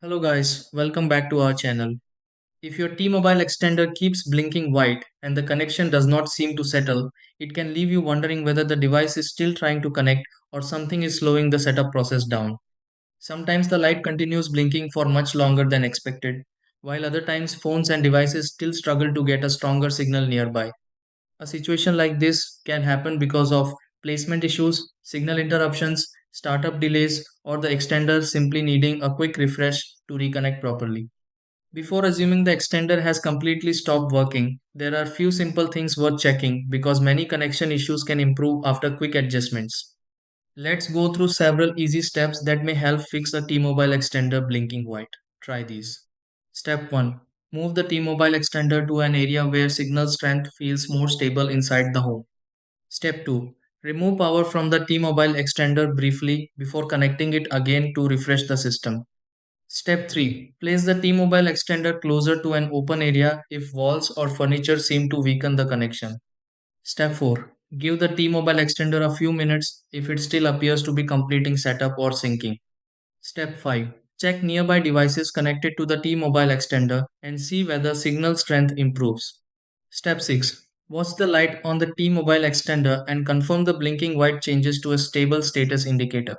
Hello guys, welcome back to our channel. If your T-Mobile extender keeps blinking white and the connection does not seem to settle, it can leave you wondering whether the device is still trying to connect or something is slowing the setup process down. Sometimes the light continues blinking for much longer than expected, while other times phones and devices still struggle to get a stronger signal nearby. A situation like this can happen because of placement issues, signal interruptions, startup delays, or the extender simply needing a quick refresh to reconnect properly. Before assuming the extender has completely stopped working, there are few simple things worth checking because many connection issues can improve after quick adjustments. Let's go through several easy steps that may help fix a T-Mobile extender blinking white. Try these. Step 1. Move the T-Mobile extender to an area where signal strength feels more stable inside the home. Step 2. Remove power from the T-Mobile extender briefly before connecting it again to refresh the system. Step 3. Place the T-Mobile extender closer to an open area if walls or furniture seem to weaken the connection. Step 4. Give the T-Mobile extender a few minutes if it still appears to be completing setup or syncing. Step 5. Check nearby devices connected to the T-Mobile extender and see whether signal strength improves. Step 6. Watch the light on the T-Mobile extender and confirm the blinking white changes to a stable status indicator.